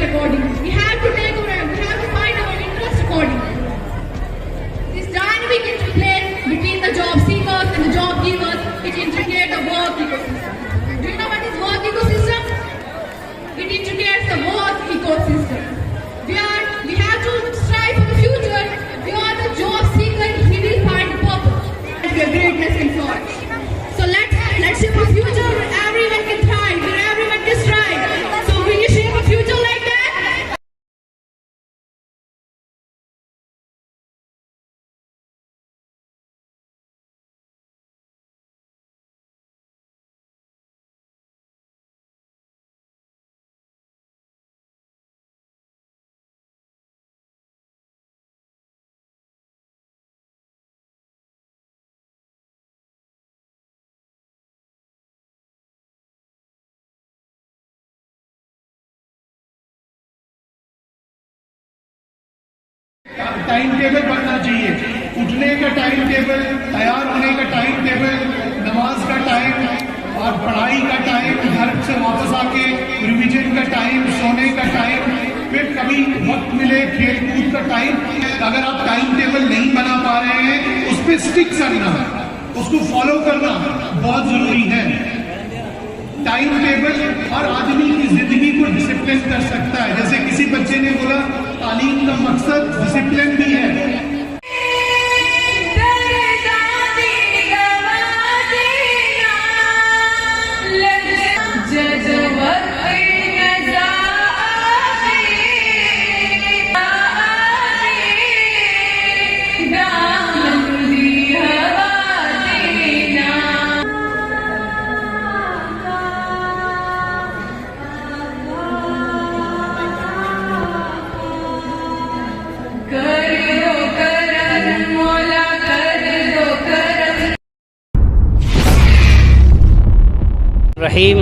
accordingly. We have to find our interest accordingly. This dynamic interplay between the job seekers and the job givers, it integrates the work ecosystem. Do you know what is work ecosystem? It integrates the work ecosystem. We have to strive for the future. We are the job seeker. He will find purpose. Your greatness in thought. So let's shape a future where everyone can thrive, where everyone can strive. So will you shape a future like that? Time table بننا چاہیے. اٹھنے کا time table, تیار ہونے کا time table, نماز کا time اور پڑھائی کا ٹائم, گھر سے واپس آ کے ریویژن کا ٹائم, سونے کا ٹائم, پھر کبھی وقت ملے کھیل کود کا ٹائم. اگر آپ ٹائم ٹیبل نہیں بنا پا رہے ہیں اس پہ اسٹک کرنا, اس کو فالو کرنا بہت ضروری ہے. ٹائم ٹیبل ہر آدمی کی زندگی کو ڈسپلن کر سکتا ہے. جیسے کسی بچے نے بولا تعلیم کا مقصد ڈسپلن بھی ہے. رحیم,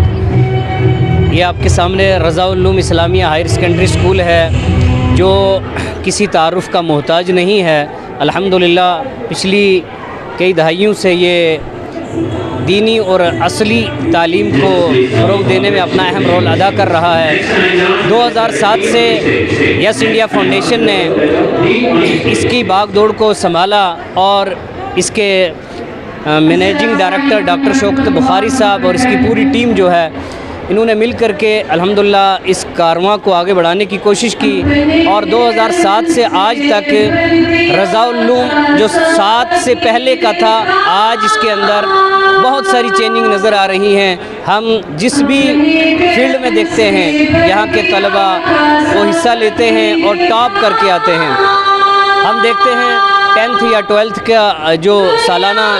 یہ آپ کے سامنے رضا العلوم اسلامیہ ہائر سیکنڈری اسکول ہے جو کسی تعارف کا محتاج نہیں ہے. الحمدللہ پچھلی کئی دہائیوں سے یہ دینی اور اصلی تعلیم کو فروغ دینے میں اپنا اہم رول ادا کر رہا ہے. 2007 سے یس انڈیا فاؤنڈیشن نے اس کی باغ دوڑ کو سنبھالا اور اس کے مینیجنگ ڈائریکٹر ڈاکٹر شوکت بخاری صاحب اور اس کی پوری ٹیم جو ہے, انہوں نے مل کر کے الحمدللہ اس کارواں کو آگے بڑھانے کی کوشش کی. اور 2007 سے آج تک رضا العلوم جو 7 سے پہلے کا تھا, آج اس کے اندر بہت ساری چینجنگ نظر آ رہی ہیں. ہم جس بھی فیلڈ میں دیکھتے ہیں یہاں کے طلبہ وہ حصہ لیتے ہیں اور ٹاپ کر کے آتے ہیں. ہم دیکھتے ہیں 10th یا 12th کا جو سالانہ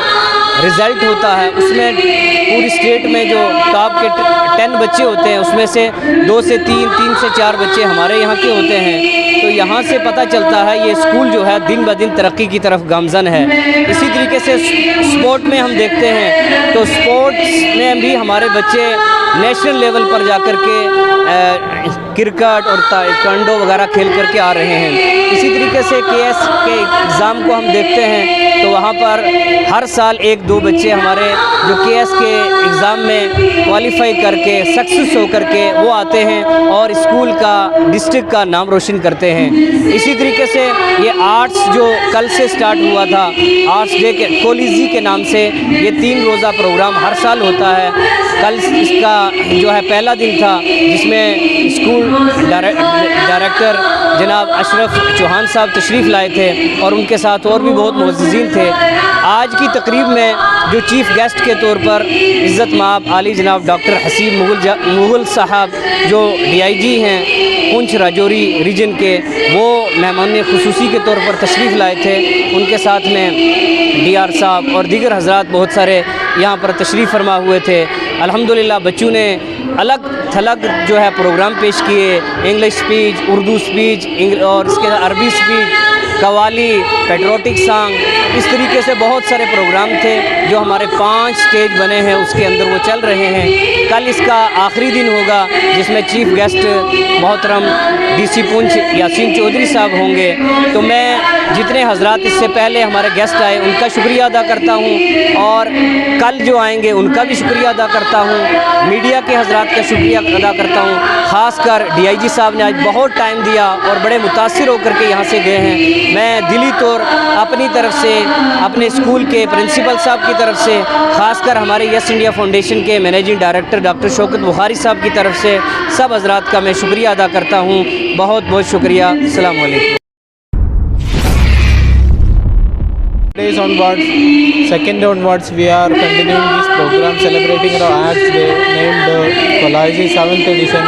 رزلٹ ہوتا ہے اس میں پوری اسٹیٹ میں جو ٹاپ کے 10 بچے ہوتے ہیں اس میں سے 2 سے 3 سے 4 بچے ہمارے یہاں کے ہوتے ہیں. تو یہاں سے پتہ چلتا ہے یہ اسکول جو ہے دن بدن ترقی کی طرف گامزن ہے. اسی طریقے سے اسپورٹ میں ہم دیکھتے ہیں تو اسپورٹس میں بھی ہمارے بچے نیشنل لیول پر جا کر کے کرکٹ اور تائیکوانڈو وغیرہ کھیل کر کے آ رہے ہیں. اسی طریقے سے KS کے ایگزام کو ہم دیکھتے ہیں تو وہاں پر ہر سال 1-2 بچے ہمارے جو KS کے ایگزام میں کوالیفائی کر کے سکسیس ہو کر کے وہ آتے ہیں اور اسکول کا ڈسٹرکٹ کا نام روشن کرتے ہیں. اسی طریقے سے یہ آرٹس جو کل سے سٹارٹ ہوا تھا, آرٹس ڈے کے کولیزی کے نام سے یہ 3 روزہ پروگرام ہر سال ہوتا ہے. کل اس کا جو ہے پہلا دن تھا جس میں اسکول ڈائریکٹر جناب اشرف چوہان صاحب تشریف لائے تھے اور ان کے ساتھ اور بھی بہت معززین تھے. آج کی تقریب میں جو چیف گیسٹ کے طور پر عزت مآب عالی جناب ڈاکٹر حسیب مغل صاحب جو DIG ہیں پونچھ راجوری ریجن کے, وہ مہمان خصوصی کے طور پر تشریف لائے تھے. ان کے ساتھ میں DR صاحب اور دیگر حضرات بہت سارے یہاں پر تشریف فرما ہوئے تھے. الحمدللہ بچوں نے الگ تھلگ جو ہے پروگرام پیش کیے, انگلش سپیچ, اردو سپیچ اور اس کے عربی سپیچ, قوالی, پیٹروٹک سانگ اس طریقے سے بہت سارے پروگرام تھے جو ہمارے 5 اسٹیج بنے ہیں اس کے اندر وہ چل رہے ہیں. کل اس کا آخری دن ہوگا جس میں چیف گیسٹ محترم ڈی سی پونچھ یاسین چودھری صاحب ہوں گے. تو میں جتنے حضرات اس سے پہلے ہمارے گیسٹ آئے ان کا شکریہ ادا کرتا ہوں اور کل جو آئیں گے ان کا بھی شکریہ ادا کرتا ہوں. میڈیا کے حضرات کا شکریہ ادا کرتا ہوں. خاص کر ڈی آئی جی صاحب نے آج بہت ٹائم دیا اور بڑے متاثر ہو کر کے یہاں سے گئے ہیں. میں دلی طور اپنی طرف سے اپنے اسکول کے پرنسپل صاحب کی طرف سے خاص کر ہمارے یس انڈیا فاؤنڈیشن کے مینیجنگ ڈائریکٹر ڈاکٹر شوکت بخاری صاحب کی طرف سے سب حضرات کا میں شکریہ ادا کرتا ہوں. بہت بہت شکریہ. السلام علیکم. Days onwards, 2nd onwards, we are continuing this program celebrating our Arts Day named College 7th edition.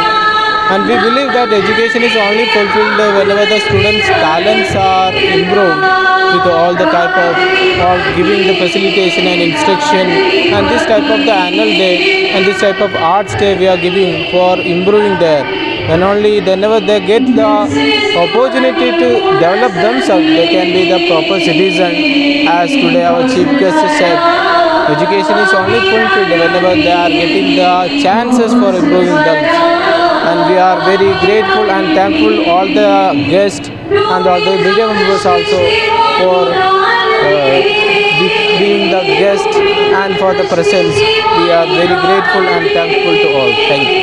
And we believe that education is only fulfilled whenever the students' talents are improved with all the type of or giving the facilitation and instruction. And this type of the annual day and this type of arts day we are giving for improving there. And only whenever they get the opportunity to develop themselves, they can be the proper citizen. As today our chief guest said, education is only fulfilled whenever they are getting the chances for improving themselves. And we are very grateful and thankful all the guests and all the media members also for being the guest and for the presence. We are very grateful and thankful to all. Thank you.